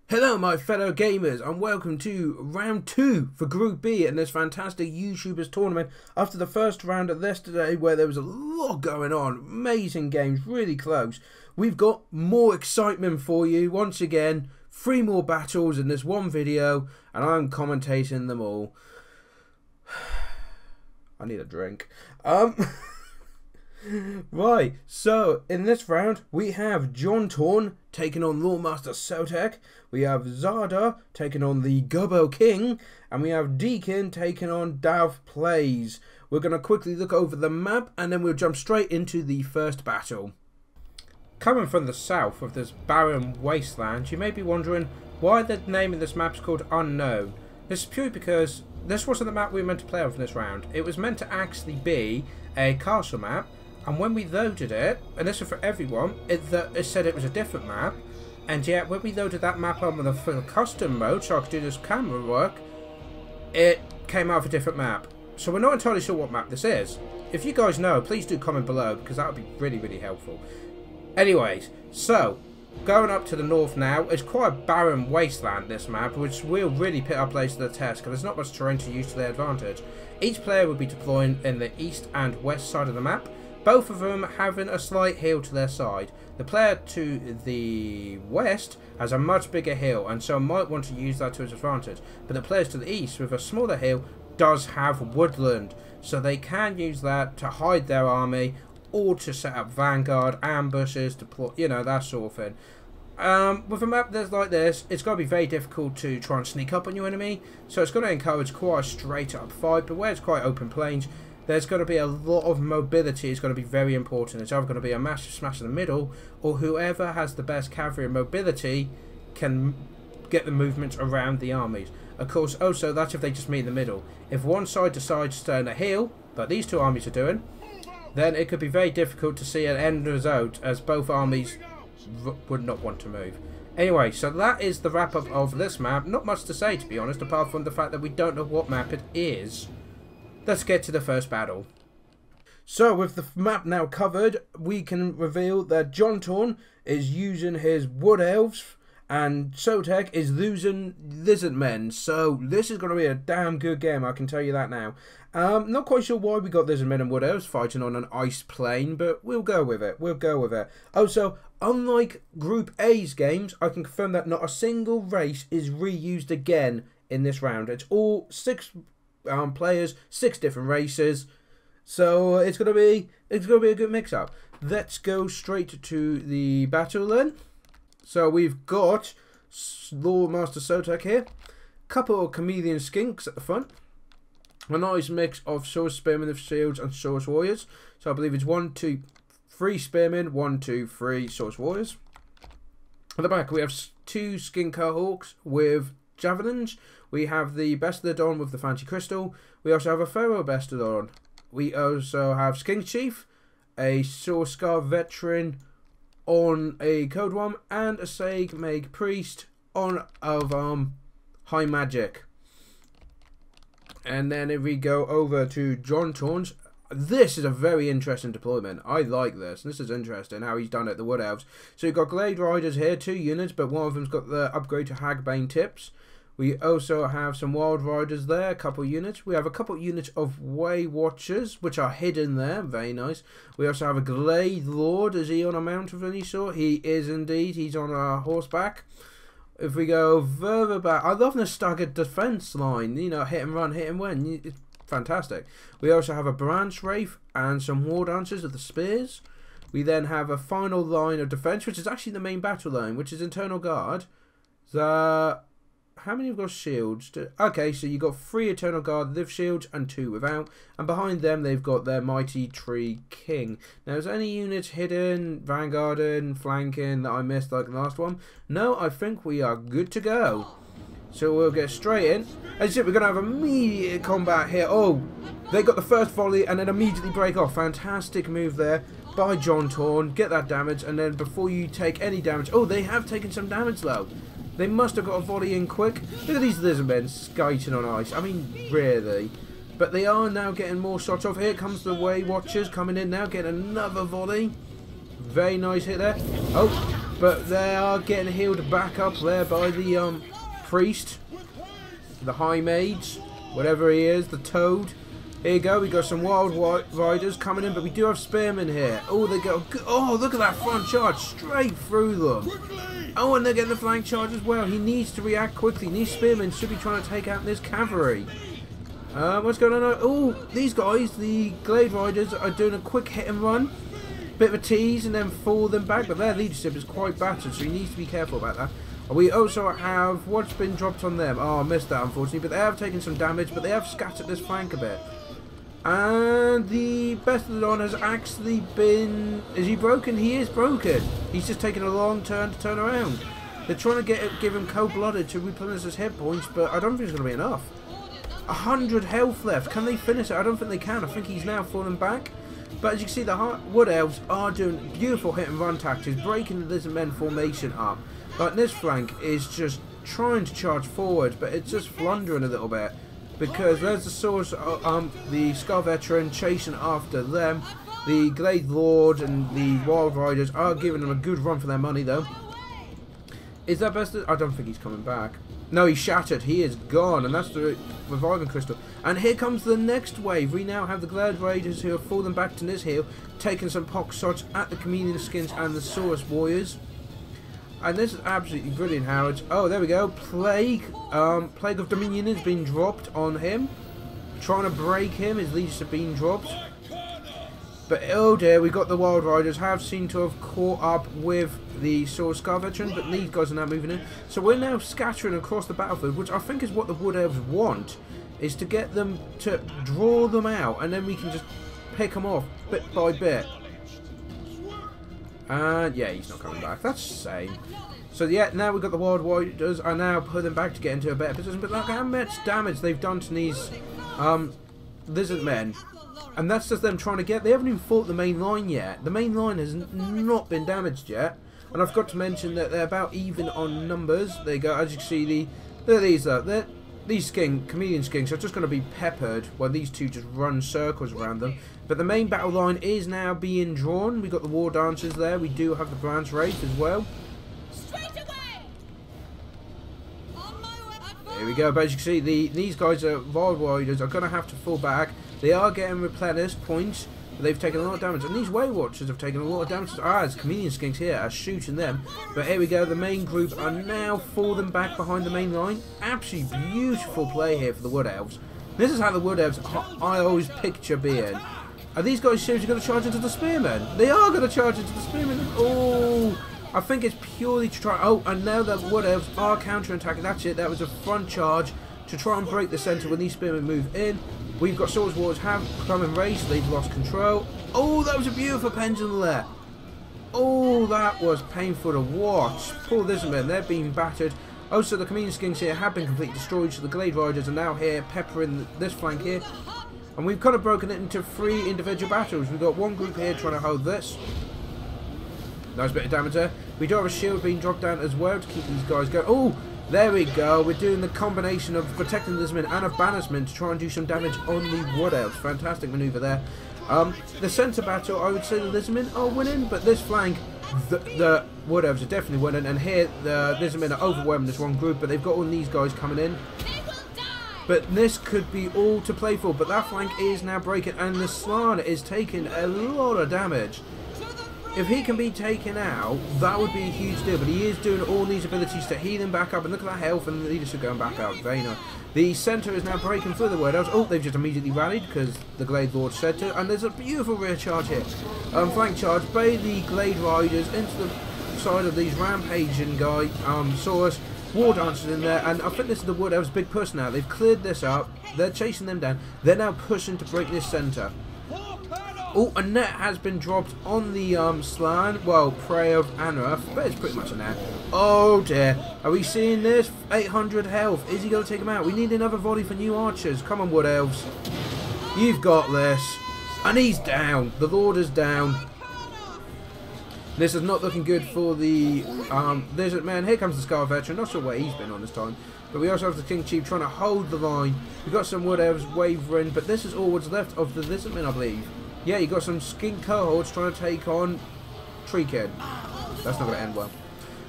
Hello my fellow gamers and welcome to round 2 for Group B in this fantastic YouTubers tournament after the first round of yesterday where there was a lot going on, amazing games, really close. We've got more excitement for you once again, 3 more battles in this one video and I'm commentating them all. I need a drink. Right, so in this round we have Turin taking on Loremaster of Sotek, we have Zardar taking on the Gobbo King, and we have Deacon taking on DahvPlays. We're going to quickly look over the map and then we'll jump straight into the first battle. Coming from the south of this barren wasteland, you may be wondering why the name of this map is called Unknown. This is purely because this wasn't the map we were meant to play on for this round. It was meant to actually be a castle map. And when we loaded it, and this is for everyone, it said it was a different map. And yet, when we loaded that map on for the custom mode, so I could do this camera work, it came out of a different map. So we're not entirely sure what map this is. If you guys know, please do comment below, because that would be really, really helpful. Anyways, so, going up to the north now, it's quite a barren wasteland, this map, which will really put our players to the test, because there's not much terrain to use to their advantage. Each player will be deploying in the east and west side of the map, both of them having a slight hill to their side. The player to the west has a much bigger hill and so might want to use that to his advantage. But the players to the east with a smaller hill does have woodland. So they can use that to hide their army or to set up vanguard, ambushes, deploy, you know, that sort of thing. With a map that's like this, it's going to be very difficult to try and sneak up on your enemy. So it's going to encourage quite a straight up fight. But where it's quite open plains, there's going to be a lot of mobility. It's going to be very important. It's either going to be a massive smash in the middle, or whoever has the best cavalry and mobility can get the movement around the armies. Of course, also, that's if they just meet in the middle. If one side decides to turn a heel, like these two armies are doing, then it could be very difficult to see an end result, as both armies would not want to move. Anyway, so that is the wrap-up of this map. Not much to say, to be honest, apart from the fact that we don't know what map it is. Let's get to the first battle. So with the map now covered, we can reveal that Turin is using his wood elves and Sotek is losing lizard men. So this is going to be a damn good game, I can tell you that now. Not quite sure why we got lizard men and wood elves fighting on an ice plane, but we'll go with it. We'll go with it. Also, unlike Group A's games, I can confirm that not a single race is reused again in this round. It's all 6 players, 6 different races, so it's gonna be a good mix-up. Let's go straight to the battle then. So we've got Loremaster of Sotek here, couple of chameleon skinks at the front, a nice mix of sword spearmen with shields and sword warriors. So I believe it's 1, 2, 3 spearmen, 1, 2, 3 sword warriors. At the back we have 2 skin hawks with javelins. We have the Bestodon with the fancy crystal. We also have a Pharaoh Bestodon. We also have Skin Chief, a Scar veteran on a Code One, and a Sage Mag Priest on of High Magic. And then if we go over to Turin's, this is a very interesting deployment. I like this. This is interesting how he's done it, the Wood Elves. So you've got Glade Riders here, 2 units, but one of them's got the upgrade to Hagbane Tips. We also have some Wild Riders there, a couple units. We have a couple units of Way Watchers, which are hidden there. Very nice. We also have a Glade Lord. Is he on a mount of any sort? He is indeed. He's on a horseback. If we go further back, I love the staggered defense line. You know, hit and run, hit and win. It's fantastic. We also have a Branch Wraith and some War Dancers with the spears. We then have a final line of defense, which is actually the main battle line, which is Internal Guard. How many have got shields? Okay, so you've got 3 Eternal Guard with shields and 2 without. And behind them, they've got their Mighty Tree King. Now, is any units hidden, vanguarding, flanking that I missed like the last one? No, I think we are good to go. So we'll get straight in. As you said, we're going to have immediate combat here. Oh, they got the first volley and then immediately break off. Fantastic move there by Turin. Get that damage, and then before you take any damage... Oh, they have taken some damage though. They must have got a volley in quick. Look at these lizard men skating on ice. I mean, really. But they are now getting more shots off. Here comes the Way Watchers coming in now. Getting another volley. Very nice hit there. Oh, But they are getting healed back up there by the priest, the high mage, whatever he is, the toad. Here you go, we got some wild riders coming in, but we do have spearmen here. Oh, they go, oh, look at that front charge, straight through them. Oh, and they're getting the flank charge as well. He needs to react quickly. These spearmen should be trying to take out this cavalry. What's going on? Oh, these guys, the glade riders, are doing a quick hit and run. Bit of a tease and then fall them back, but their leadership is quite battered, so he needs to be careful about that. We also have what's been dropped on them. Oh, I missed that, unfortunately, but they have taken some damage, but they have scattered this flank a bit. And the best of the Don has actually been... Is he broken? He is broken. He's just taken a long turn to turn around. They're trying to give him cold-blooded to replenish his hit points, but I don't think it's going to be enough. 100 health left. Can they finish it? I don't think they can. I think he's now fallen back. But as you can see, the Wood Elves are doing beautiful hit and run tactics, breaking the Lizard Men formation up. But this flank is just trying to charge forward, but it's just flundering a little bit. Because there's the source of the Scar Veteran chasing after them. The Glade Lord and the Wild Riders are giving them a good run for their money, though. Is that best? I don't think he's coming back. No, he's shattered. He is gone, and that's the Reviving Crystal. And here comes the next wave. We now have the Glade Raiders who have fallen back to this hill, taking some pox shots at the Chameleon Skins and the Saurus Warriors. And this is absolutely brilliant, Howard. Oh, there we go. Plague. Plague of Dominion has been dropped on him. Trying to break him. His leaders have been dropped. But oh dear, we got the Wild Riders have seemed to have caught up with the Scar Veteran, but these guys are now moving in. So we're now scattering across the battlefield, which I think is what the Wood Elves want, is to get them to draw them out, and then we can just pick them off bit by bit. And yeah, he's not coming back. That's the same. So yeah, now we've got the Wild Riders are now pulling back to get into a better position. But look how much damage they've done to these Lizard Men. And that's just them trying to get... They haven't even fought the main line yet. The main line has not been damaged yet. And I've got to mention that they're about even on numbers. There you go. As you can see, these Chameleon Skinks are just going to be peppered while these two just run circles around them. But the main battle line is now being drawn. We've got the War Dancers there. We do have the Branch Wraith as well. There we go. But as you can see, these guys are Wild Riders are going to have to fall back. They are getting replenished points, but they've taken a lot of damage. And these Way Watchers have taken a lot of damage. As Chameleon Skinks here are shooting them. But here we go. The main group are now falling back behind the main line. Absolutely beautiful play here for the Wood Elves. This is how the Wood Elves I always picture being. Are these guys seriously going to charge into the Spearmen? They are going to charge into the Spearmen. Oh, I think it's purely to try... Oh, and now the Wood Elves are counter-attacking. That's it. That was a front charge to try and break the centre when these Spearmen move in. We've got Swords Wars have come and race. They've lost control. Oh, that was a beautiful pendulum there. Oh, that was painful to watch. Poor Lizard Men. They're being battered. Also, the Chameleon Skinks here have been completely destroyed. So the Glade Riders are now here peppering this flank here. And we've kind of broken it into 3 individual battles. We've got one group here trying to hold this. Nice bit of damage there. We do have a shield being dropped down as well to keep these guys going. Oh, there we go. We're doing the combination of protecting the Lizardmen and a banishment to try and do some damage on the Wood Elves. Fantastic manoeuvre there. The centre battle, I would say the Lizardmen are winning, but this flank, the Wood Elves are definitely winning. And here, the Lizardmen are overwhelming this one group, but they've got all these guys coming in. But this could be all to play for. But that flank is now breaking, and the Slann is taking a lot of damage. If he can be taken out, that would be a huge deal. But he is doing all these abilities to heal him back up. And look at that health, and the leaders are going back up. Very nice. The centre is now breaking through the Wood Elves. Oh, they've just immediately rallied because the Glade Lord said to. And there's a beautiful rear charge here. Flank charge by the Glade Riders into the side of these rampaging guy, Saurus. War Dancers in there, and I think this is the Wood Elves' big push now. They've cleared this up. They're chasing them down. They're now pushing to break this centre. Oh, a net has been dropped on the Slann. Well, Prey of Anrath, but it's pretty much a net. Oh dear. Are we seeing this? 800 health. Is he going to take him out? We need another volley for new archers. Come on, Wood Elves. You've got this. And he's down. The Lord is down. This is not looking good for the Lizard Man. Here comes the Scar Veteran. Not sure where he's been on this time. But we also have the King Chief trying to hold the line. We've got some Wood Elves wavering. But this is all what's left of the Lizard Men, I believe. Yeah, you've got some Skink cohorts trying to take on Tree Kid. That's not going to end well.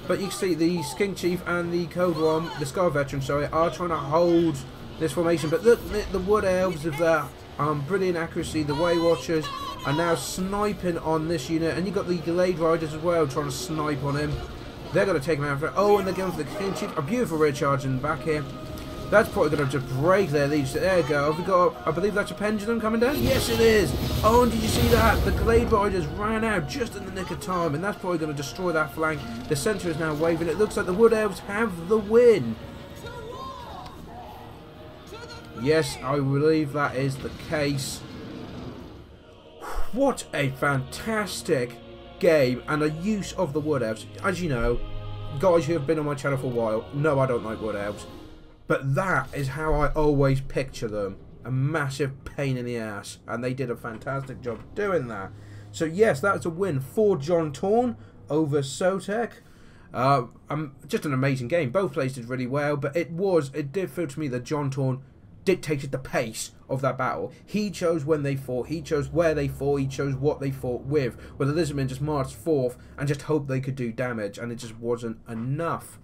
But you can see the Skink Chief and the Code One, the Scar Veteran, sorry, are trying to hold this formation. But look, the Wood Elves of their brilliant accuracy, the Way Watchers are now sniping on this unit. And you've got the Glade Riders as well trying to snipe on him. They're going to take him out for it. Oh, and they're going for the Skink Chief. A beautiful rear charge in the back here. That's probably going to just break their leads. There you go. Have we got, I believe that's a pendulum coming down? Yes, it is. Oh, and did you see that? The Glade Riders ran out just in the nick of time, and that's probably going to destroy that flank. The centre is now waving. It looks like the Wood Elves have the win. Yes, I believe that is the case. What a fantastic game and a use of the Wood Elves. As you know, guys who have been on my channel for a while know I don't like Wood Elves. But that is how I always picture them. A massive pain in the ass. And they did a fantastic job doing that. So yes, that's a win for Jon Torn over Sotek. Just an amazing game. Both players did really well. But it did feel to me that Jon Torn dictated the pace of that battle. He chose when they fought. He chose where they fought. He chose what they fought with. Where the Lizardmen just marched forth and just hoped they could do damage. And it just wasn't enough.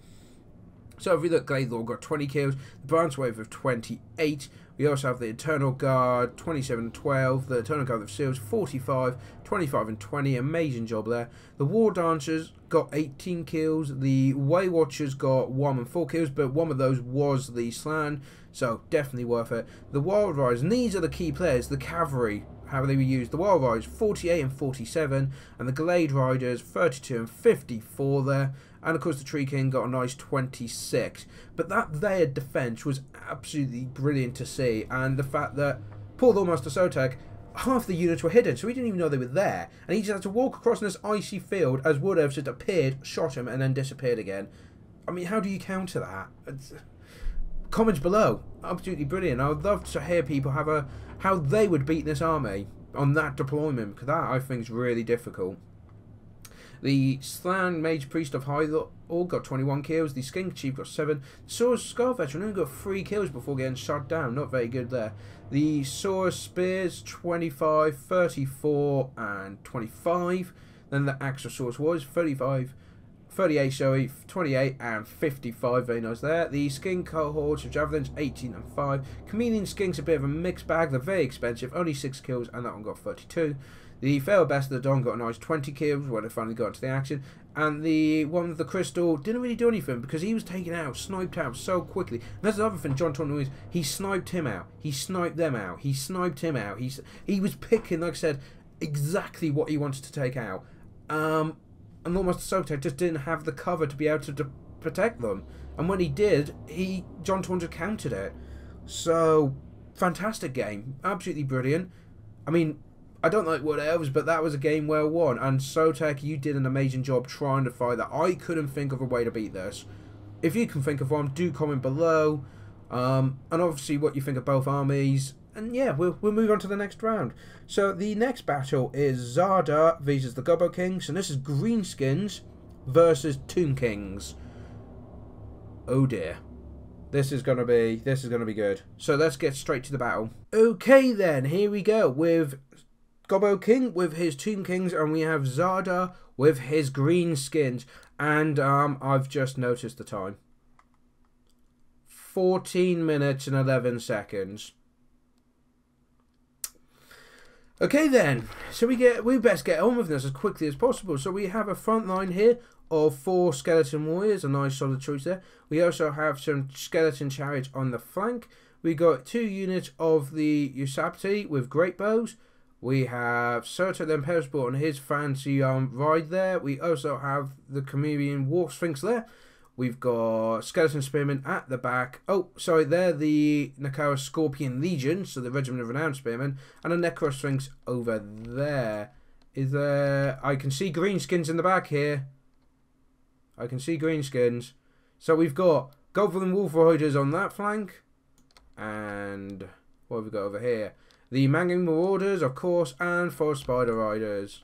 So if we look, Glade got 20 kills, the Branch Wave of 28. We also have the Eternal Guard, 27 and 12. The Eternal Guard of Seals, 45, 25 and 20. Amazing job there. The War Dancers got 18 kills. The Way Watchers got 1 and 4 kills, but one of those was the Slan, so definitely worth it. The Wild Riders, and these are the key players, the Cavalry, how they were used. The Wild Riders, 48 and 47, and the Glade Riders, 32 and 54 there. And of course the Tree King got a nice 26. But that their defence was absolutely brilliant to see. And the fact that poor Loremaster of Sotek, half the units were hidden, so he didn't even know they were there. And he just had to walk across this icy field as Wood Elves just appeared, shot him, and then disappeared again. I mean, how do you counter that? Comments below. Absolutely brilliant. I would love to hear people have how they would beat this army on that deployment, because that I think is really difficult. The Slan Mage Priest of High all got 21 kills. The Skink Chief got 7. The Saurus Scar Veteran only got 3 kills before getting shot down. Not very good there. The Saurus Spears 25, 34 and 25. Then the Axosaurus Warriors 35, 38, sorry, 28 and 55. Very nice there. The Skink Cohorts of Javelins 18 and 5. Chameleon Skinks a bit of a mixed bag. They're very expensive. Only 6 kills and that one got 32. The Feral Best of the Dawn got a nice 20 kills when it finally got into the action. And the one with the Crystal didn't really do anything because he was taken out, sniped out so quickly. And that's another thing Jon Torn is, he sniped him out. He sniped them out. He sniped him out. He was picking, like I said, exactly what he wanted to take out. And Loremaster of Sotek just didn't have the cover to be able to protect them. And when he did, Jon Torn just countered it. So, fantastic game. Absolutely brilliant. I mean, I don't like Wood Elves, but that was a game well won. And Sotek, you did an amazing job trying to fight that. I couldn't think of a way to beat this. If you can think of one, do comment below. And obviously what you think of both armies. And yeah, we'll move on to the next round. So the next battle is Zardar versus the Gobbo Kings. And this is Greenskins versus Tomb Kings. Oh dear. This is gonna be good. So let's get straight to the battle. Okay then, here we go with Gobbo King with his Tomb Kings, and we have Zardar with his Greenskins. And I've just noticed the time. 14 minutes and 11 seconds. Okay then, so we best get on with this as quickly as possible. So we have a front line here of 4 skeleton warriors, a nice solid choice there. We also have some skeleton chariots on the flank. We got 2 units of the Ushabti with great bows. We have Sotek the Imperishable on his fancy ride there. We also have the Chameleon War Sphinx there. We've got Skeleton Spearmen at the back. Oh, sorry, they're the Nakara Scorpion Legion, so the Regiment of Renowned Spearmen. And a Necro Sphinx over there. I can see Greenskins in the back here. I can see Greenskins. So we've got Goblin Wolf Riders on that flank. And what have we got over here? The Manging Marauders, of course, and 4 Spider Riders.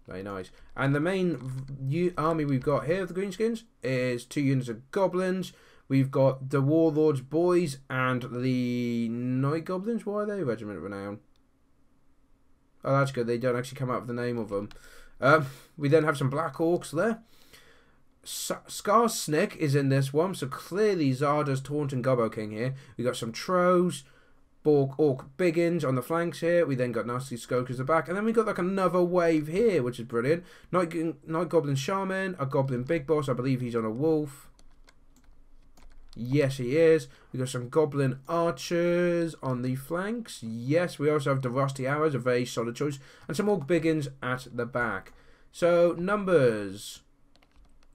Very nice. And the main army we've got here of the Greenskins is 2 units of Goblins. We've got the Warlord's Boys and the Night Goblins. Why are they Regiment of Renown? Oh, that's good. They don't actually come out with the name of them. We then have some Black Orcs there. Skarsnik is in this one, so clearly Zardar's taunting Gobbo King here. We got some Trows, Orc Biggins on the flanks here. We then got Nasty Skokers at the back, and then we got like another wave here, which is brilliant. Night Goblin Shaman, a Goblin Big Boss. I believe he's on a wolf. Yes, he is. We got some Goblin Archers on the flanks. Yes, we also have the Rusty Arrows, a very solid choice, and some Orc Biggins at the back. So numbers.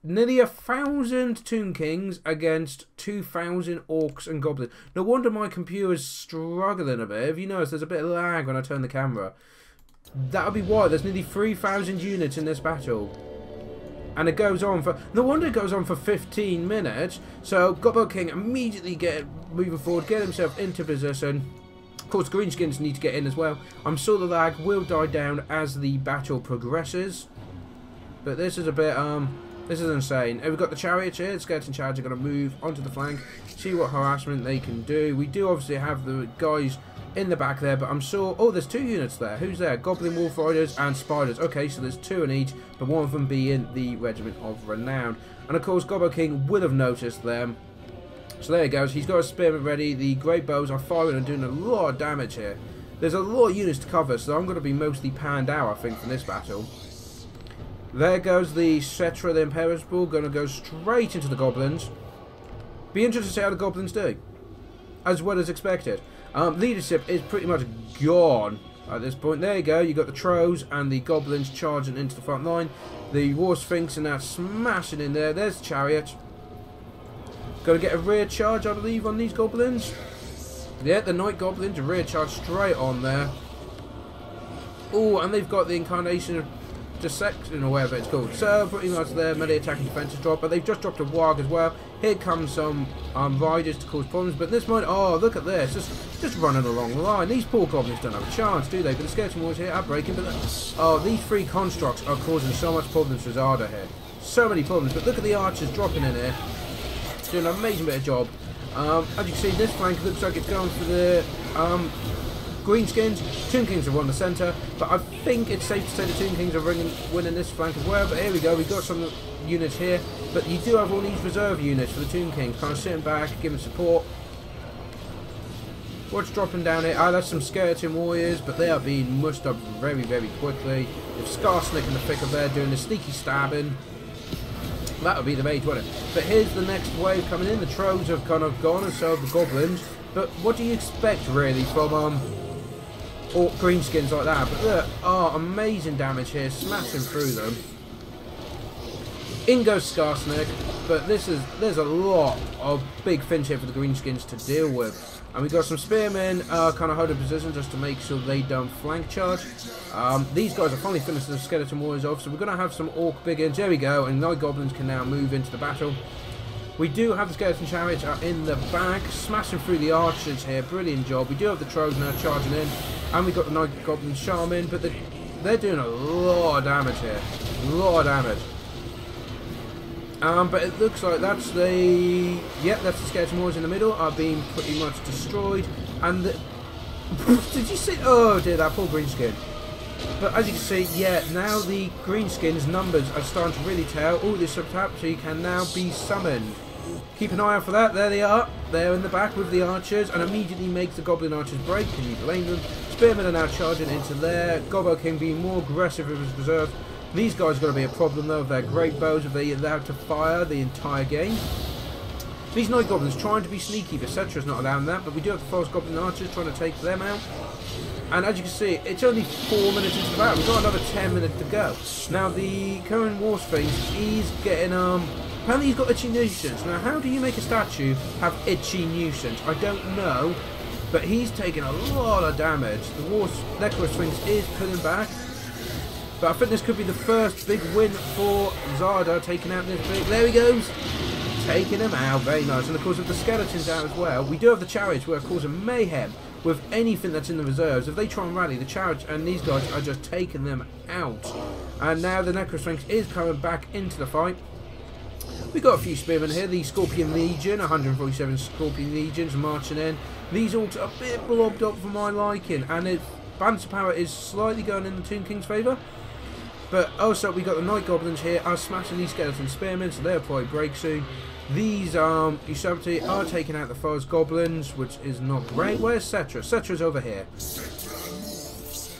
Nearly 1,000 Tomb Kings against 2,000 Orcs and Goblins. No wonder my computer's struggling a bit. If you notice, there's a bit of lag when I turn the camera. That'll be why. There's nearly 3,000 units in this battle. And it goes on for... No wonder it goes on for 15 minutes. So, Gobbo King immediately moving forward, get himself into position. Of course, Greenskins need to get in as well. I'm sure the lag will die down as the battle progresses. But this is a bit... This is insane. We've got the chariots here. The skeleton chariots are going to move onto the flank, see what harassment they can do. We do obviously have the guys in the back there, but I'm sure... Oh, there's 2 units there. Who's there? Goblin Wolf Riders and Spiders. Okay, so there's 2 in each, but one of them being the Regiment of Renown. And of course, Gobbo King will have noticed them. So there he goes. He's got a spearman ready. The great bows are firing and doing a lot of damage here. There's a lot of units to cover, so I'm going to be mostly panned out, I think, from this battle. There goes the Cetra, the Imperishable, going to go straight into the Goblins. Be interested to see how the Goblins do, as well as expected. Leadership is pretty much gone at this point. There you go, you got the Trows and the Goblins charging into the front line. The War Sphinx are now smashing in there. There's the Chariot. Going to get a rear charge, I believe, on these Goblins. Yeah, the Night Goblins, a rear charge straight on there. Oh, and they've got the Incarnation of Dissection or whatever it's called. So pretty much their melee attack and defense is dropped, but they've just dropped a Warg as well. Here comes some riders to cause problems, but this might... Oh, look at this, just running along the line. These poor goblins don't have a chance, do they? But the skeleton wars here are breaking, but oh, these 3 constructs are causing so much problems for Zardar here. So many problems, but look at the archers dropping in here. Doing an amazing bit of job. As you can see, this flank looks like it's going for the Greenskins. Tomb Kings are on the centre, but I think it's safe to say the Tomb Kings are winning this flank as well. But here we go, we've got some units here, but you do have all these reserve units for the Tomb Kings, kind of sitting back, giving support. What's dropping down here? That's some Skeleton Warriors, but they are being mushed up very, very quickly. With Skarsnik in the thick of there doing the sneaky stabbing. That would be the mage, wouldn't it? But here's the next wave coming in. The Trows have kind of gone, and so have the Goblins. But what do you expect, really, from or greenskins like that? But look, amazing damage here, smashing through them. In goes Skarsnik, but there's a lot of big fins here for the greenskins to deal with. And we've got some spearmen kind of holding position just to make sure they don't flank charge. These guys are finally finished the skeleton warriors off, so we're going to have some orc biggins. There we go, and night goblins can now move into the battle. We do have the skeleton chariots in the back, smashing through the archers here. Brilliant job. We do have the trolls now charging in, and we've got the night goblin shaman, but they're doing a lot of damage here. A lot of damage. But it looks like that's the... Yep, that's the skeleton warriors in the middle are being pretty much destroyed. And the... Did you see... Oh dear, that poor greenskin. But as you can see, yeah, now the greenskins numbers are starting to really tell. Oh, this subtaptory can now be summoned. Keep an eye out for that. There they are. They're in the back with the archers and immediately makes the goblin archers break. Can you blame them? Spearmen are now charging into there. Gobbo King being more aggressive with his reserve. These guys are going to be a problem though, if they're great bows, if they're allowed to fire the entire game. These night goblins trying to be sneaky, but Cetra's not allowing that, but we do have the forest goblin archers trying to take them out. And as you can see, it's only 4 minutes into the battle. We've got another 10 minutes to go. Now the current war sphinx is getting apparently he's got itchy nuisance. Now how do you make a statue have itchy nuisance? I don't know, but he's taking a lot of damage. The Necro Sphinx is pulling back. But I think this could be the first big win for Zardar, taking out this big... There he goes! Taking him out, very nice. And of course with the skeletons out as well, we do have the chariots who are causing mayhem with anything that's in the reserves. If they try and rally, the chariots and these guys are just taking them out. And now the Necro Sphinx is coming back into the fight. We've got a few spearmen here, the Scorpion Legion, 147 Scorpion Legions marching in. These orcs are a bit blobbed up for my liking, and banter power is slightly going in the Tomb King's favour. But also we got the Night Goblins here are smashing these skeleton spearmen, so they'll probably break soon. These Usurpati are taking out the forest goblins, which is not great. Where's Cetra? Cetra's over here.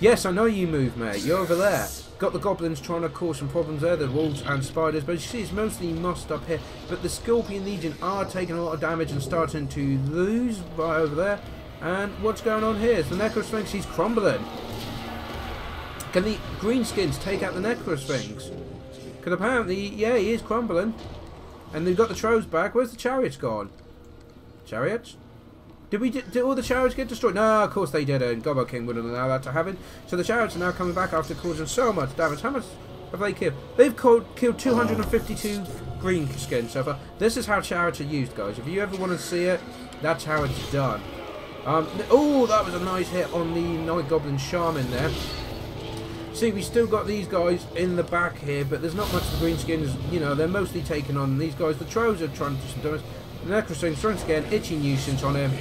Yes, I know you move, mate. You're over there. Got the goblins trying to cause some problems there, the wolves and spiders, but you see it's mostly mossed up here. But the Scorpion Legion are taking a lot of damage and starting to lose right over there. And what's going on here? It's the Necrosphinx, he's crumbling. Can the greenskins take out the Necrosphinx? Because apparently, yeah, he is crumbling. And they've got the Troves back. Where's the chariots gone? Chariots? Did all the chariots get destroyed? No, of course they didn't. Gobbo King wouldn't allow that to happen. So the chariots are now coming back after causing so much damage. How much have they killed? They've killed 252 greenskins so far. This is how chariots are used, guys. If you ever want to see it, that's how it's done. Oh, that was a nice hit on the Night Goblin Shaman there. See, we still got these guys in the back here, but there's not much of the greenskins. You know, they're mostly taking on these guys. The Troves are trying to do some damage. The Necrosphinx trying to get an itchy nuisance on him.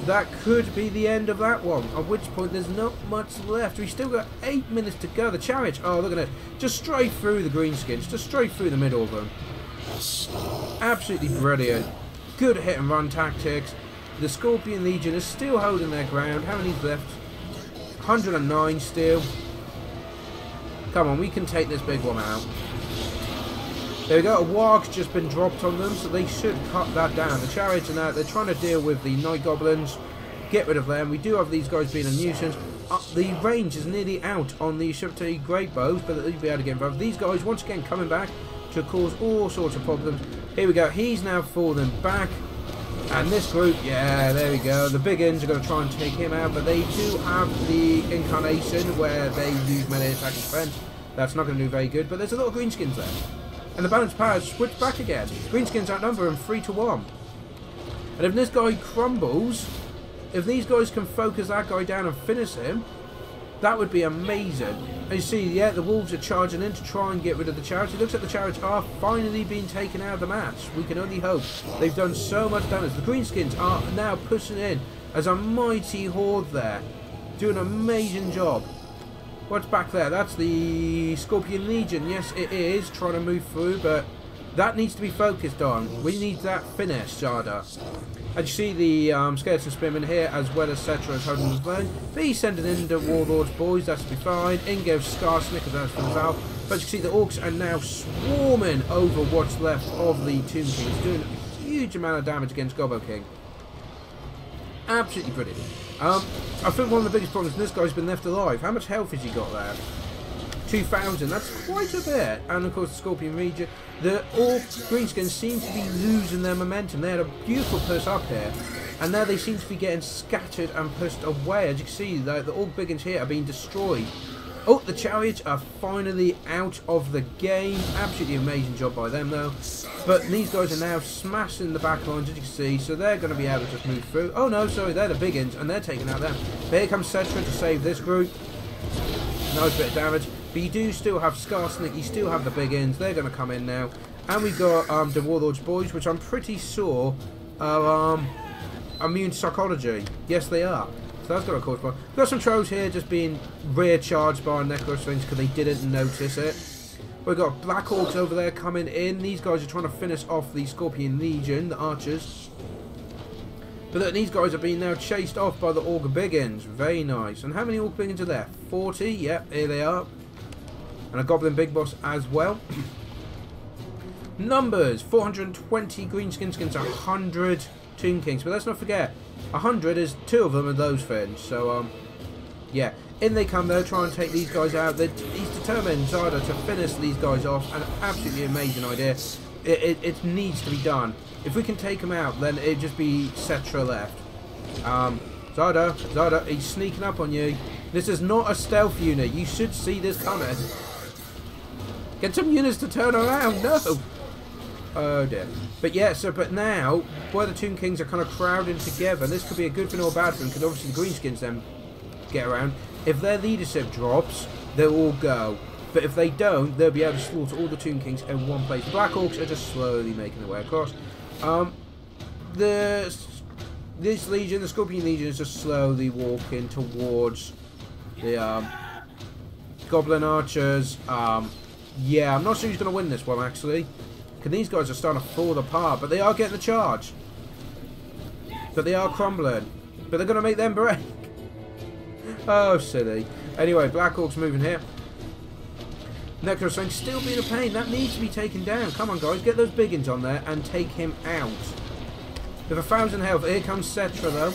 That could be the end of that one, at which point there's not much left. We've still got 8 minutes to go. The chariots, oh look at it, just straight through the greenskins, just straight through the middle of them. Absolutely brilliant. Good hit and run tactics. The Scorpion Legion is still holding their ground. How many's left? 109 still. Come on, we can take this big one out. There we go, a warg's just been dropped on them, so they should cut that down. The chariots are now, they're trying to deal with the Night Goblins, get rid of them. We do have these guys being a nuisance. The range is nearly out on the Usurpati Great Bows, but they'll be able to get involved. These guys, once again, coming back to cause all sorts of problems. Here we go, he's now falling back. And this group, yeah, there we go. The big ins are going to try and take him out, but they do have the Incarnation where they use melee attack and defense. That's not going to do very good, but there's a lot of greenskins there. And the balanced power switched back again. Greenskins outnumber him 3-1. And if this guy crumbles, if these guys can focus that guy down and finish him, that would be amazing. And you see, yeah, the wolves are charging in to try and get rid of the chariots. It looks like the chariots are finally being taken out of the match. We can only hope. They've done so much damage. The greenskins are now pushing in as a mighty horde there. Doing an amazing job. What's back there? That's the Scorpion Legion. Yes, it is trying to move through, but that needs to be focused on. We need that finish, Zardar. And you see the Skeleton Spearman here, as well as Cetra is holding his line. But he's sending in the Warlord's boys, that should be fine. In goes Skarsnik, as that's from Val. But you can see the Orcs are now swarming over what's left of the Tomb Kings, doing a huge amount of damage against Gobbo King. Absolutely brilliant. I think one of the biggest problems, this guy's been left alive. How much health has he got there? 2,000, that's quite a bit. And of course the Scorpion Legion. The Orc greenskins seem to be losing their momentum. They had a beautiful push up here, and now they seem to be getting scattered and pushed away. As you can see, the Orc biggins here are being destroyed. Oh, the chariots are finally out of the game. Absolutely amazing job by them though. But these guys are now smashing the back lines, as you can see, so they're going to be able to just move through. Oh no, sorry, they're the big ins, and they're taking out them. But here comes Cetra to save this group. Nice bit of damage. But you do still have Skarsnik, you still have the big ins. They're going to come in now. And we've got the Warlord's boys, which I'm pretty sure are immune to psychology. Yes, they are. So that's got a cause for. We've got some trolls here just being rear charged by Necrosphinx because they didn't notice it. We've got Black Orcs over there coming in. These guys are trying to finish off the Scorpion Legion, the archers. But these guys are being now chased off by the Orc Biggins. Very nice. And how many Orc Biggins are there? 40. Yep, here they are. And a Goblin Big Boss as well. Numbers. 420 greenskins against 100 Tomb Kings. But let's not forget, 100 is 2 of them are those things. So, yeah. In they come though, try and take these guys out. He's determined, Zardar, to finish these guys off. An absolutely amazing idea. It needs to be done. If we can take them out, then it'd just be Cetra left. Zardar, he's sneaking up on you. This is not a stealth unit. You should see this coming. Get some units to turn around. No. Oh dear. But yeah, but now, where the Tomb Kings are kind of crowding together, this could be a good thing or a bad thing, because obviously the greenskins then get around. If their leadership drops, they'll all go. But if they don't, they'll be able to slaughter all the Tomb Kings in one place. The Black Orcs are just slowly making their way across. This Legion, the Scorpion Legion, is just slowly walking towards the Goblin Archers. Yeah, I'm not sure who's going to win this one, actually. Because these guys are starting to fall apart. But they are getting the charge. But they are crumbling. But they're going to make them break. Oh, silly. Anyway, Black Orc's moving here. Necrosphinx still being a pain. That needs to be taken down. Come on, guys. Get those biggins on there and take him out. With 1,000 health. Here comes Cetra, though.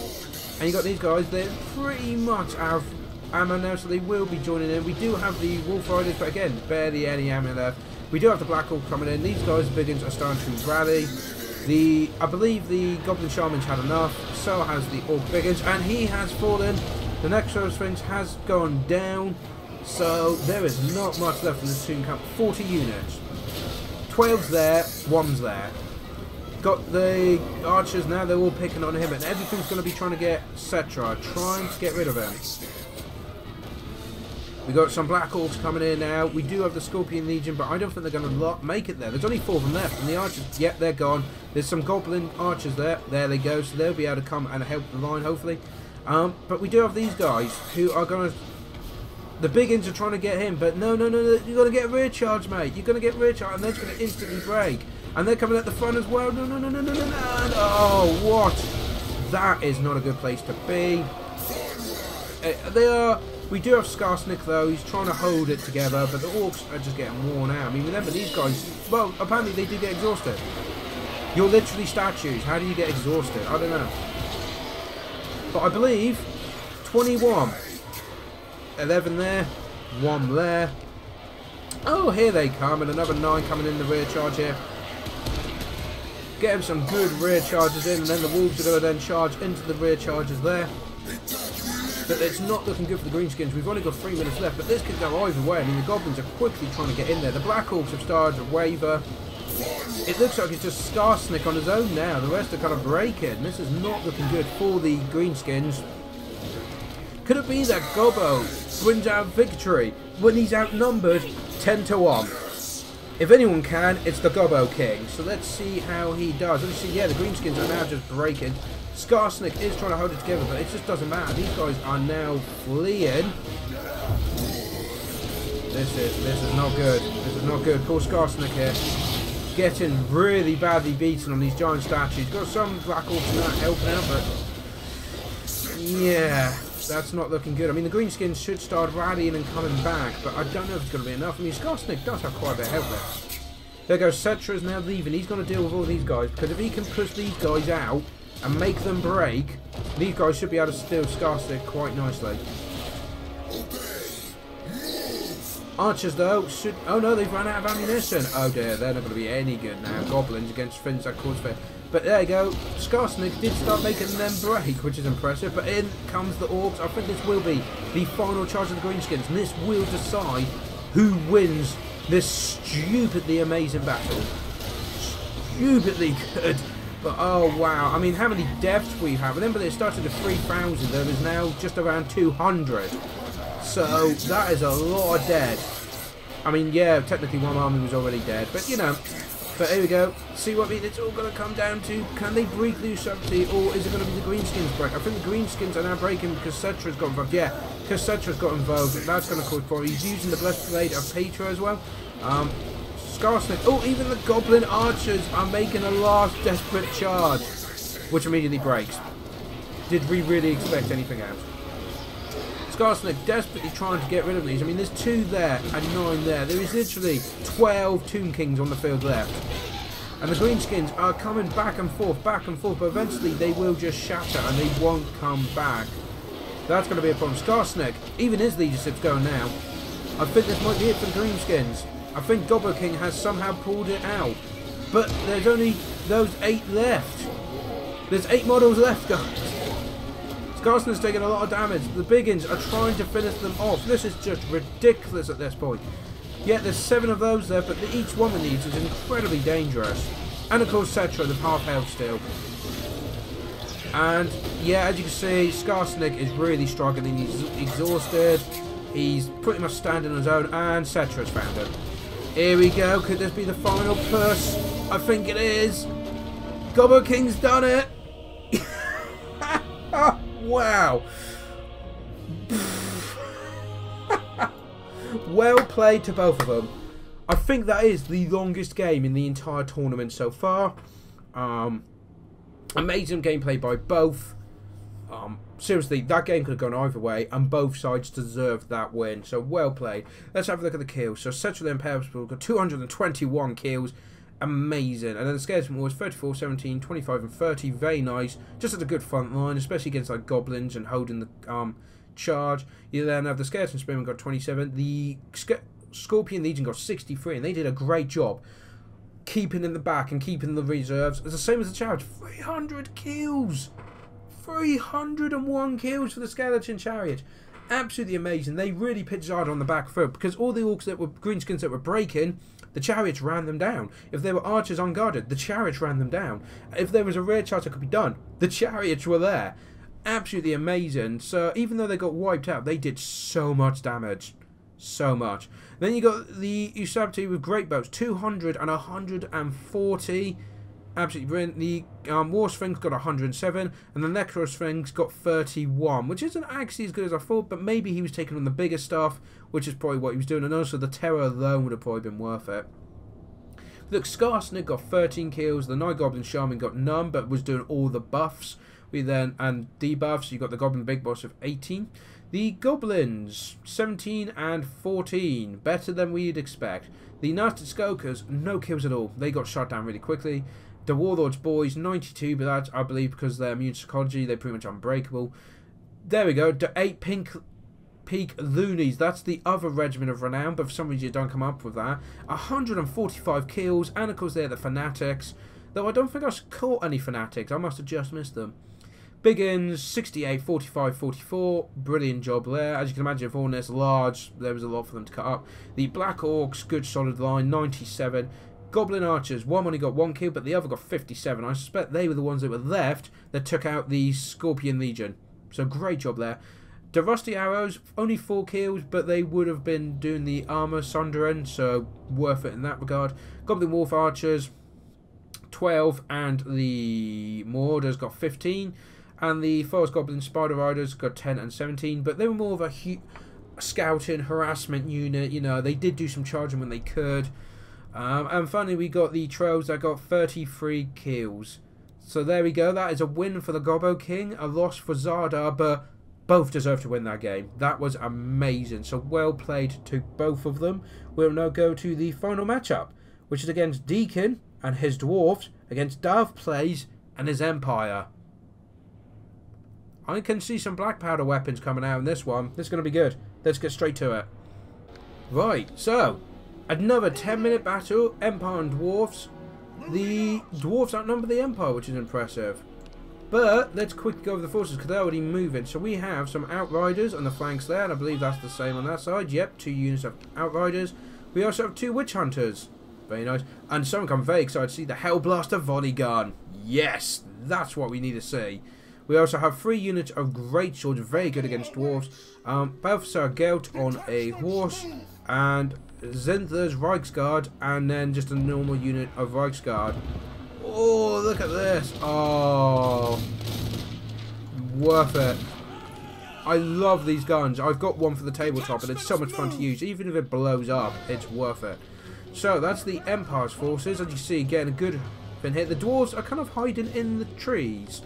And you got these guys. They're pretty much out of ammo now, so they will be joining in. We do have the Wolf Riders, but again, barely any ammo left. We do have the Black Orc coming in. These guys, the biggins, are starting to rally. I believe the Goblin Shaman's had enough. So has the Orc biggins. And he has fallen. The Necrosphinx has gone down. So there is not much left in this Toon camp. 40 units. 12's there, 1's there. Got the archers now, they're all picking on him, and everything's going to be trying to get Cetra, trying to get rid of him. We got some Black Orcs coming in now. We do have the Scorpion Legion, but I don't think they're going to make it there. There's only 4 of them left, and the archers, yep, they're gone. There's some Goblin archers there. There they go, so they'll be able to come and help the line, hopefully. But we do have these guys who are going to... The biggins are trying to get him, but no, you're going to get rear charge, mate. You're going to get rear charge, and they're just going to instantly break. And they're coming at the front as well. No. Oh, what? That is not a good place to be. We do have Skarsnik, though. He's trying to hold it together, but the Orcs are just getting worn out. I mean, remember, these guys... Well, apparently they do get exhausted. You're literally statues. How do you get exhausted? I don't know. But I believe 21. 11 there, 1 there. Oh, here they come, and another 9 coming in the rear charge here. Get him some good rear charges in, and then the Wolves are going to then charge into the rear charges there. But it's not looking good for the Greenskins. We've only got 3 minutes left, but this could go either way. I mean, the Goblins are quickly trying to get in there. The Black Orcs have started to waver. It looks like it's just Skarsnik on his own now. The rest are kind of breaking. This is not looking good for the Greenskins. Could it be that Gobbo brings out victory when he's outnumbered 10 to 1? If anyone can, it's the Gobbo King. So let's see how he does. Let's see, yeah, the Greenskins are now just breaking. Skarsnik is trying to hold it together, but it just doesn't matter. These guys are now fleeing. This is not good. This is not good. Poor Skarsnik here. Getting really badly beaten on these giant statues. Got some Black Orcs not helping out, but yeah, that's not looking good. I mean, the Greenskins should start rallying and coming back, but I don't know if it's going to be enough. I mean, Skarsnik does have quite a bit of help there. There goes Cetra is now leaving. He's going to deal with all these guys, because if he can push these guys out and make them break, these guys should be able to steal Skarsnik quite nicely. Archers, though, should... Oh, no, they've run out of ammunition. Oh, dear, they're not going to be any good now. Goblins against Finns at Coursefair. But there you go. Skarsnik did start making them break, which is impressive. But in comes the Orcs. I think this will be the final charge of the Greenskins. And this will decide who wins this stupidly amazing battle. Stupidly good. But, oh, wow. I mean, how many deaths we have? Remember, they started at 3,000. There is now just around 200. So, that is a lot of dead. I mean, yeah, technically one army was already dead. But, you know, but here we go. See what I mean? It's all going to come down to, can they break through something, or is it going to be the Greenskins break? I think the Greenskins are now breaking because Cetra's got involved. Yeah, because Cetra's got involved. That's going to cause problems. He's using the Blessed Blade of Petra as well. Skarsnik. Oh, even the Goblin Archers are making a last desperate charge, which immediately breaks. Did we really expect anything else? Skarsnik desperately trying to get rid of these. I mean, there's 2 there and 9 there. There is literally 12 Toon Kings on the field left. And the Greenskins are coming back and forth, but eventually they will just shatter and they won't come back. That's going to be a problem. Skarsnik, even his leadership's going now. I think this might be it for the Greenskins. I think Gobbo King has somehow pulled it out. But there's only those 8 left. There's 8 models left, guys. Skarsnik's taking a lot of damage. The biggins are trying to finish them off. This is just ridiculous at this point. Yet there's 7 of those there, but each one of these is incredibly dangerous. And of course Cetra, the half health still. And yeah, as you can see, Skarsnik is really struggling. He's exhausted. He's pretty much standing on his own, and Cetra's found him. Here we go. Could this be the final push? I think it is. Gobbo King's done it. Wow. Well played to both of them. I think that is the longest game in the entire tournament so far. Amazing gameplay by both. Seriously, that game could have gone either way, and both sides deserved that win. So well played. Let's have a look at the kills. So Central Empire got 221 kills. Amazing. And then the Skabs was 34, 17, 25 and 30. Very nice. Just at a good front line, especially against like goblins and holding the charge. You then have the Skabs and Spearmen got 27. The Scorpion Legion got 63, and they did a great job keeping in the back and keeping the reserves. It's the same as the Charge. 300 kills. 301 kills for the Skeleton Chariot. Absolutely amazing. They really pitched Zardar on the back foot, because all the orcs that were greenskins that were breaking, the chariots ran them down. If there were archers unguarded, the chariots ran them down. If there was a rare charge that could be done, the chariots were there. Absolutely amazing. So even though they got wiped out, they did so much damage. So much. Then you got the Usabti with great boats, 200 and 140. Absolutely brilliant. The War Sphinx got 107, and the Necro Sphinx got 31, which isn't actually as good as I thought, but maybe he was taking on the bigger stuff, which is probably what he was doing, and also the Terror alone would have probably been worth it. Look, Skarsnik got 13 kills, the Night Goblin Shaman got none, but was doing all the buffs. We then, and debuffs, you got the Goblin Big Boss of 18. The Goblins, 17 and 14, better than we'd expect. The Nasty Skokers, no kills at all, they got shot down really quickly. The Warlord's Boys, 92, but that's, I believe, because they're immune to psychology, they're pretty much unbreakable. There we go, the 8 Pink Peak Loonies, that's the other regiment of renown, but for some reason you don't come up with that. 145 kills, and of course they're the Fanatics, though I don't think I caught any Fanatics, I must have just missed them. Biggins, 68, 45, 44, brilliant job there. As you can imagine, for all this large, there was a lot for them to cut up. The Black Orcs, good solid line, 97. Goblin Archers, one only got 1 kill, but the other got 57. I suspect they were the ones that were left that took out the Scorpion Legion. So great job there. The Rusty Arrows, only 4 kills, but they would have been doing the armor sundering, so worth it in that regard. Goblin Wolf Archers, 12, and the Marauders got 15. And the Forest Goblin Spider Riders got 10 and 17, but they were more of a scouting, harassment unit. You know, they did do some charging when they could. And finally, we got the Trolls that got 33 kills. So there we go. That is a win for the Gobbo King, a loss for Zardar, but both deserve to win that game. That was amazing. So well played to both of them. We'll now go to the final matchup, which is against Deacon and his dwarves against DahvPlays and his Empire. I can see some black powder weapons coming out in this one. This is going to be good. Let's get straight to it. Right, so another 10-minute battle. Empire and Dwarves. The Dwarves outnumber the Empire, which is impressive. But let's quickly go over the forces because they're already moving. So we have some Outriders on the flanks there, and I believe that's the same on that side. Yep, 2 units of Outriders. We also have 2 Witch Hunters. Very nice. And someone I'm very excited to see the Hellblaster Volley Gun. Yes, that's what we need to see. We also have 3 units of Great Swords, very good against Dwarves. Balthasar Gelt on a horse, and Zenther's Reichsguard, and then just a normal unit of Reichsguard. Oh, look at this. Oh, worth it. I love these guns. I've got one for the tabletop, and it's so much fun to use. Even if it blows up, it's worth it. So, that's the Empire's forces. As you see, getting a good thing here. The Dwarves are kind of hiding in the trees,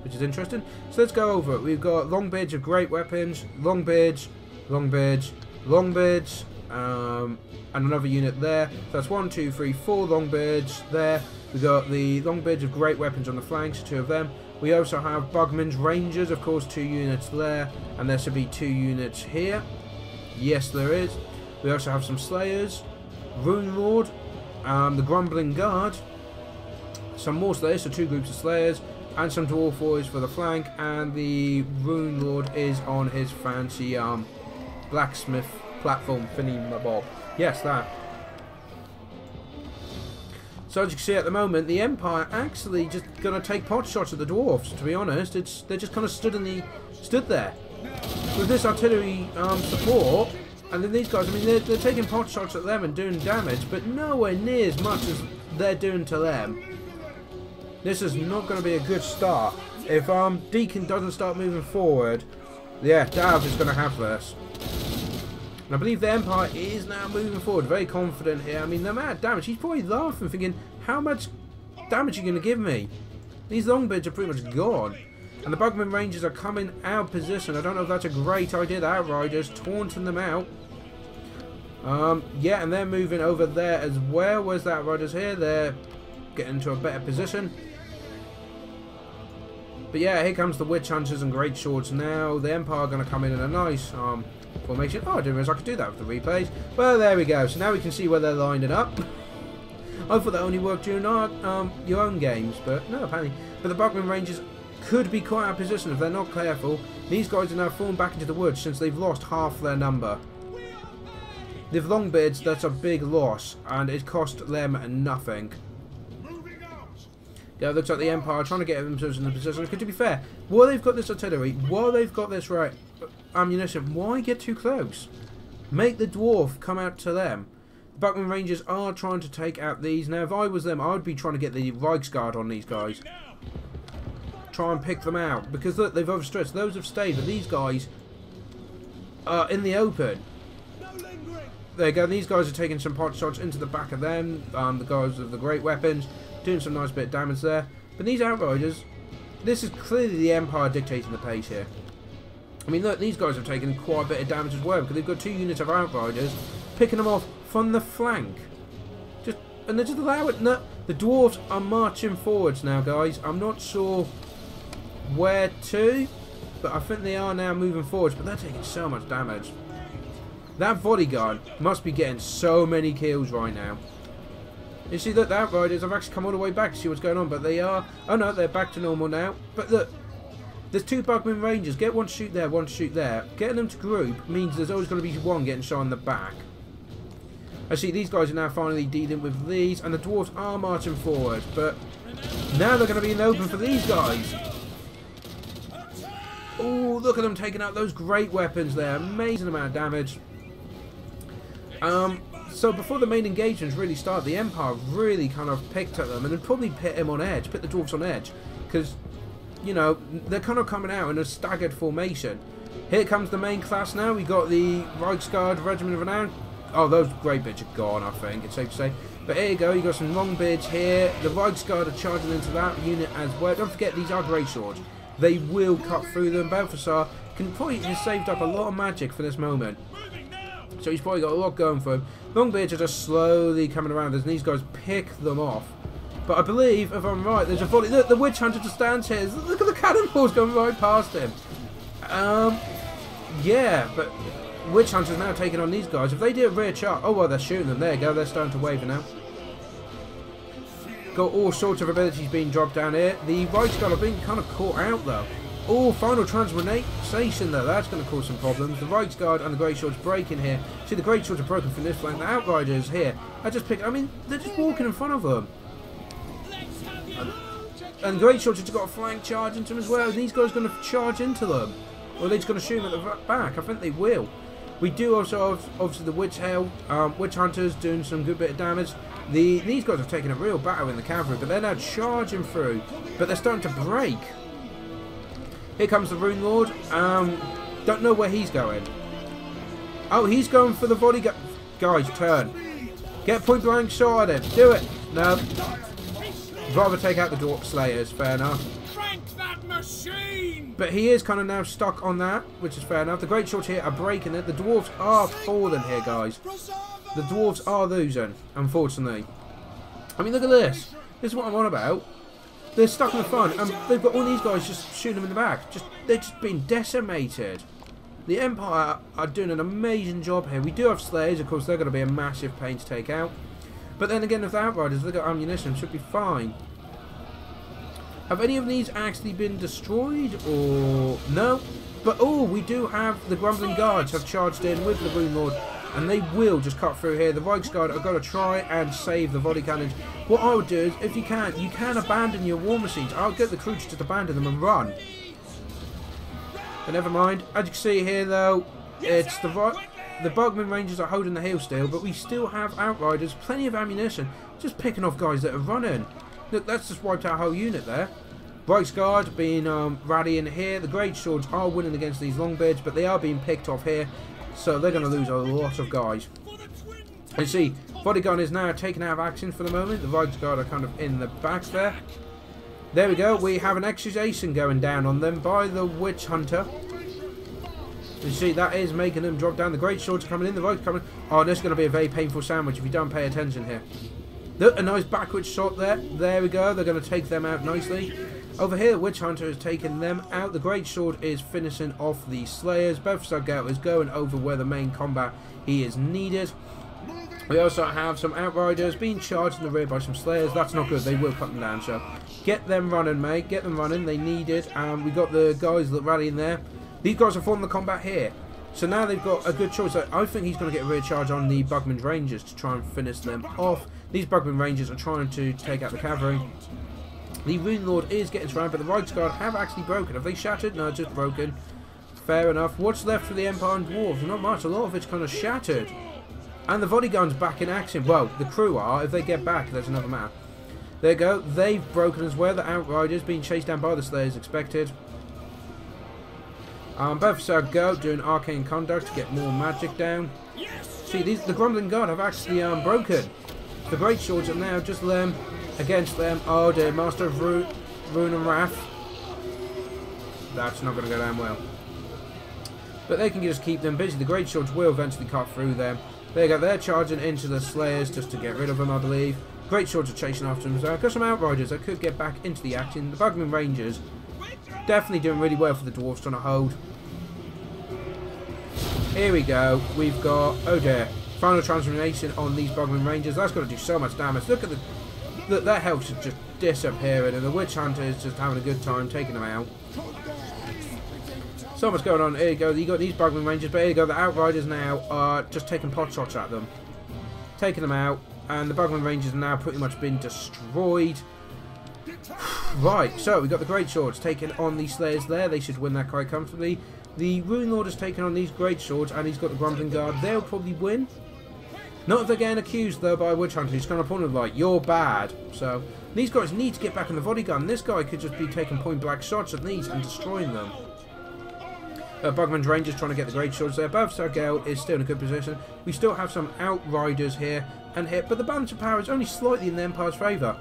which is interesting. So let's go over it. We've got Longbeards of great weapons, Longbeards, Longbeards, Longbeards, and another unit there. So that's 1, 2, 3, 4 Longbeards there. We've got the Longbeards of great weapons on the flanks, 2 of them. We also have Bugman's Rangers, of course, 2 units there, and there should be 2 units here. Yes, there is. We also have some Slayers, Rune Lord, the Grumbling Guard, some more Slayers, so 2 groups of Slayers, and some Dwarf Boys for the flank, and the Rune Lord is on his fancy blacksmith platform thingy bob. Yes, that. So as you can see at the moment, the Empire actually just gonna take pot shots at the dwarfs. To be honest, they just kind of stood there with this artillery support, and then these guys. I mean, they're taking pot shots at them and doing damage, but nowhere near as much as they're doing to them. This is not going to be a good start. If Deacon doesn't start moving forward, yeah, Dav is going to have this. And I believe the Empire is now moving forward, very confident here. I mean, the amount of damage, he's probably laughing, thinking, how much damage are you going to give me? These Longbeards are pretty much gone. And the Bugman Rangers are coming out of position. I don't know if that's a great idea. The Outriders taunting them out. Yeah, and they're moving over there as well. Where's the Outriders here? They're getting into a better position. But yeah, here comes the Witch Hunters and Great Swords now. The Empire are going to come in a nice formation. Oh, I didn't realise I could do that with the replays. Well, there we go. So now we can see where they're lining up. I thought that only worked during our, your own games, but no, apparently. But the Bugman Rangers could be quite out of position if they're not careful. These guys are now falling back into the woods since they've lost half their number. They've Longbeards, that's a big loss, and it cost them nothing. Yeah, it looks like the Empire are trying to get themselves in the position. Because to be fair, while they've got this artillery, while they've got this right ammunition, why get too close? Make the dwarf come out to them. The Bugman Rangers are trying to take out these. Now, if I was them, I would be trying to get the Reichsguard on these guys. Try and pick them out. Because look, they've overstretched. Those have stayed, but these guys are in the open. There you go. These guys are taking some pot shots into the back of them. The guys with the great weapons. Doing some nice bit of damage there. But these Outriders, this is clearly the Empire dictating the pace here. I mean, look, these guys have taken quite a bit of damage as well, because they've got 2 units of Outriders picking them off from the flank. And they just allow it. No, the dwarves are marching forwards now, guys. I'm not sure where to, but I think they are now moving forwards, but they're taking so much damage. That bodyguard must be getting so many kills right now. You see, look, the Outriders have actually come all the way back to see what's going on, but they are... Oh no, they're back to normal now. But look, there's 2 Bugman Rangers. Get one to shoot there, one to shoot there. Getting them to group means there's always going to be one getting shot in the back. I see these guys are now finally dealing with these, and the dwarves are marching forward, but now they're going to be in the open for these guys. Oh, look at them taking out those great weapons there. Amazing amount of damage. So before the main engagements really start, the Empire really kind of picked at them and then probably put him on edge, put the dwarves on edge, because, you know, they're kind of coming out in a staggered formation. Here comes the main class now. We got the Reichsguard Regiment of Renown. Oh, those great bits are gone, I think, it's safe to say. But here you go, you got some Longbeards here. The Reichsguard are charging into that unit as well. Don't forget, these are Great Swords. They will cut through them. Balthasar can probably have saved up a lot of magic for this moment. So he's probably got a lot going for him. Longbeards are just slowly coming around as these guys pick them off. But I believe, if I'm right, there's a volley. Look, the Witch Hunter just stands here. Look at the cannonballs going right past him. Yeah, but Witch Hunter's now taking on these guys. If they do a rear charge... Oh, well, they're shooting them. There you go. They're starting to waver now. Got all sorts of abilities being dropped down here. The Reichsguard are being kind of caught out, though. Oh, final transformation though, that's going to cause some problems. The Reichsguard and the Great Swords breaking here. See, the Great Swords are broken from this flank. The Outriders here, I mean, they're just walking in front of them. And the Great Swords have got a flank charge into them as well. These guys are going to charge into them. Or they're just going to shoot them at the back. I think they will. We do also have, obviously, the Witch Hunters doing some good bit of damage. These guys have taken a real battle in the cavalry, but they're now charging through. But they're starting to break. Here comes the Rune Lord. Don't know where he's going. Oh, he's going for the bodyguard. Guys, turn. Get point blank shot at him. Do it. No. Rather take out the Dwarf Slayers. Fair enough. But he is kind of now stuck on that, which is fair enough. The Great Swords here are breaking it. The Dwarves are falling here, guys. The Dwarves are losing, unfortunately. I mean, look at this. This is what I'm on about. They're stuck in the front, and they've got all these guys just shooting them in the back. They're just being decimated. The Empire are doing an amazing job here. We do have Slayers, of course, they're going to be a massive pain to take out. But then again, if the Outriders, they've got ammunition, should be fine. Have any of these actually been destroyed, or no? But, oh, we do have the Grumbling Guards have charged in with the Rune Lord. And they will just cut through here. The Reichsguard are going to try and save the volley cannons. What I would do is, if you can abandon your war machines. I'll get the crew to just abandon them and run. But never mind. As you can see here, though, it's the Bugman Rangers are holding the heel still, but we still have Outriders, plenty of ammunition, just picking off guys that are running. Look, that's just wiped out a whole unit there. Reichsguard being rallying here. The Great Swords are winning against these Longbeards, but they are being picked off here, so they're going to lose a lot of guys. You see, Bodygun is now taken out of action for the moment. The Reichsguard are kind of in the back there. There we go. We have an accusation going down on them by the Witch Hunter. You see, that is making them drop down. The Great Swords are coming in. The Reichs coming. Oh, this is going to be a very painful sandwich if you don't pay attention here. Look, a nice backwards shot there. There we go. They're going to take them out nicely. Over here, the Witch Hunter is taking them out. The Great Sword is finishing off the Slayers. Bovsargel is going over where the main combat he is needed. We also have some Outriders being charged in the rear by some Slayers. That's not good. They will cut them down. So get them running, mate. Get them running. They need it. We got the guys that rally in there. These guys are forming the combat here. So now they've got a good choice. I think he's going to get a rear charge on the Bugman Rangers to try and finish them off. These Bugman Rangers are trying to take out the cavalry. The Rune Lord is getting surrounded, but the Reichsguard have actually broken. Have they shattered? No, just broken. Fair enough. What's left for the Empire and Dwarves? Not much. A lot of it's kind of shattered. And the Bodygun's back in action. Well, the crew are. If they get back, there's another matter. There you go. They've broken as well. The Outriders being chased down by the Slayers expected. Bovsar go doing Arcane Conduct to get more magic down. See, the Grumbling Guard have actually broken. The Great Swords are now just them against them. Oh dear, Master of Rune and Wrath. That's not going to go down well. But they can just keep them busy. The Great Swords will eventually cut through them. There you go, they're charging into the Slayers just to get rid of them, I believe. Great Swords are chasing after them as well. Got some Outriders that could get back into the action. The Bugman Rangers definitely doing really well for the Dwarves trying to hold. Here we go. We've got, oh dear, final transformation on these Bugman Rangers. That's going to do so much damage. Look at their health is just disappearing, and the Witch Hunter is just having a good time taking them out. So much going on. Here you go. You got these Bugman Rangers, but here you go. The Outriders now are just taking pot shots at them, taking them out, and the Bugman Rangers are now pretty much been destroyed. Right, so we got the Great Swords taking on the Slayers there. They should win that quite comfortably. The Rune Lord has taken on these Great Swords, and he's got the Grumbling Guard. They'll probably win. Not if they're getting accused, though, by a Witch Hunter. He's kind of pointing like, you're bad. So, these guys need to get back in the bodygun. This guy could just be taking point-blank shots at these and destroying them. Bugman's Rangers trying to get the Great Swords there. Bovsargel is still in a good position. We still have some Outriders here and here, but the balance of power is only slightly in the Empire's favour.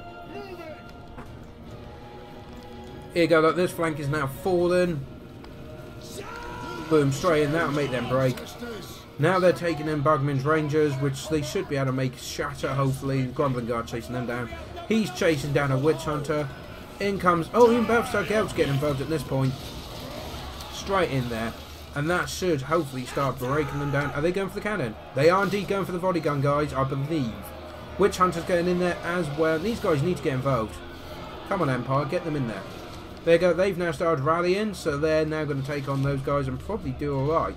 Here you go, look, this flank is now fallen. Boom, straight in, that'll make them break. Now they're taking in Bugman's Rangers, which they should be able to make shatter, hopefully. The Grumbling Guard chasing them down. He's chasing down a Witch Hunter. In comes, oh, even Bovsargel's getting involved at this point. Straight in there. And that should hopefully start breaking them down. Are they going for the cannon? They are indeed going for the bodygun, guys, I believe. Witch Hunter's getting in there as well. These guys need to get involved. Come on, Empire, get them in there. There you go, they've now started rallying, so they're now going to take on those guys and probably do alright.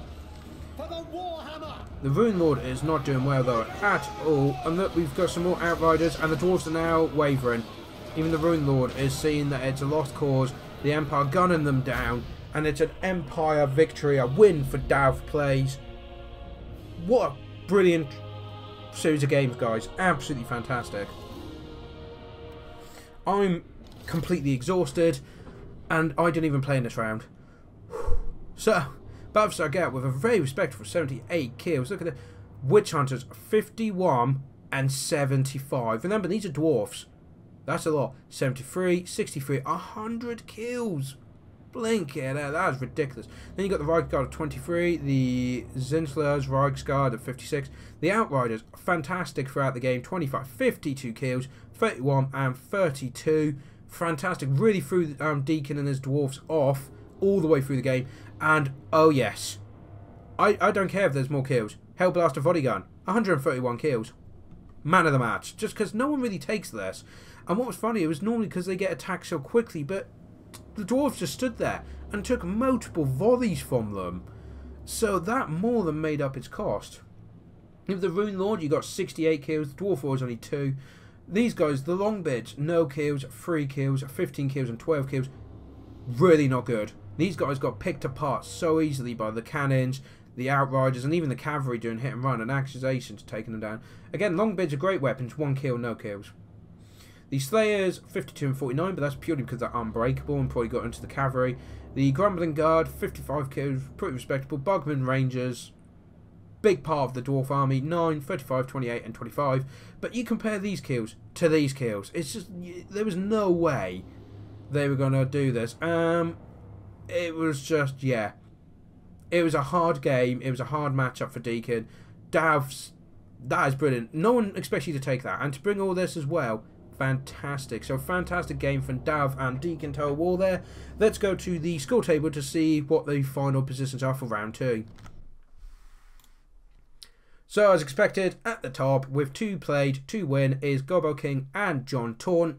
The Rune Lord is not doing well though, at all. And look, we've got some more Outriders, and the Dwarves are now wavering. Even the Rune Lord is seeing that it's a lost cause. The Empire gunning them down, and it's an Empire victory, a win for DahvPlays. What a brilliant series of games, guys. Absolutely fantastic. I'm completely exhausted, and I didn't even play in this round. So, Bovsargel with a very respectable 78 kills. Look at the Witch Hunters, 51 and 75. Remember, these are dwarfs. That's a lot. 73, 63, 100 kills. Blink, yeah, that is ridiculous. Then you got the Reichsguard of 23, the Zinslers Reichsguard of 56. The Outriders, fantastic throughout the game. 25, 52 kills, 31 and 32. Fantastic. Really threw Deacon and his dwarfs off all the way through the game. And, oh yes, I don't care if there's more kills. Hellblaster Bodygun, 131 kills. Man of the match. Just because no one really takes this. And what was funny, it was normally because they get attacked so quickly, but the dwarves just stood there and took multiple volleys from them. So that more than made up its cost. With the Rune Lord, you got 68 kills. The Dwarf Lord's only 2. These guys, the Longbeards, no kills, 3 kills, 15 kills and 12 kills. Really not good. These guys got picked apart so easily by the cannons, the Outriders, and even the cavalry doing hit and run and accusations taking them down. Again, Longbeards are great weapons. 1 kill, no kills. The Slayers, 52 and 49, but that's purely because they're unbreakable and probably got into the cavalry. The Grumbling Guard, 55 kills, pretty respectable. Bugman Rangers, big part of the Dwarf Army, 9, 35, 28 and 25. But you compare these kills to these kills. It's just, there was no way they were going to do this. It was just, yeah. It was a hard game. It was a hard matchup for Deacon. Dav's, that is brilliant. No one expects you to take that. And to bring all this as well, fantastic. So fantastic game from Dav and Deacon Total War there. Let's go to the score table to see what the final positions are for round 2. So as expected, at the top with 2 played, 2 win is Gobbo King and John Torn.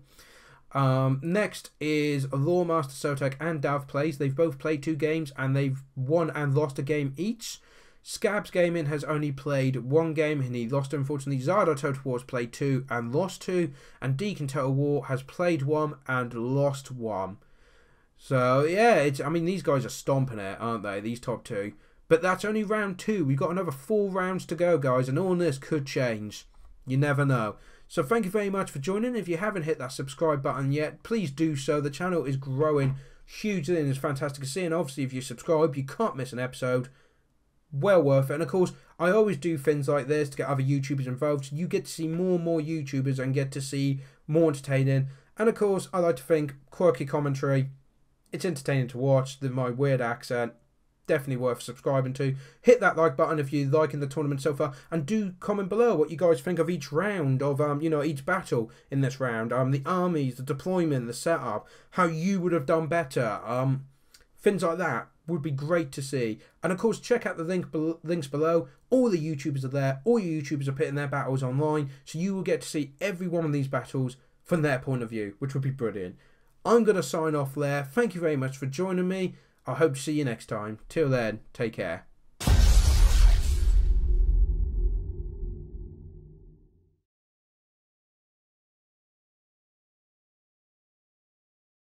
Next is Loremaster of Sotek and DahvPlays. They've both played 2 games and they've won and lost a game each. Skabs Gaming has only played 1 game and he lost, unfortunately. Zardar Total War has played 2 and lost 2. And Deacon Total War has played 1 and lost 1. So yeah, I mean, these guys are stomping it, aren't they? These top 2. But that's only round 2. We've got another 4 rounds to go, guys, and all this could change. You never know. So thank you very much for joining. If you haven't hit that subscribe button yet, please do so. The channel is growing hugely and it's fantastic to see. And obviously, if you subscribe, you can't miss an episode. Well worth it. And of course, I always do things like this to get other YouTubers involved. So you get to see more and more YouTubers and get to see more entertaining. And of course, I like to think quirky commentary. It's entertaining to watch. My weird accent. Definitely worth subscribing to. Hit that like button if you're liking the tournament so far, and do comment below what you guys think of each round of you know, each battle in this round, the armies, the deployment, the setup, how you would have done better, things like that would be great to see. And of course, check out the links below. All the YouTubers are there. All your YouTubers are putting their battles online, so you will get to see every one of these battles from their point of view, which would be brilliant. I'm going to sign off there. Thank you very much for joining me. I hope to see you next time. Till then, take care.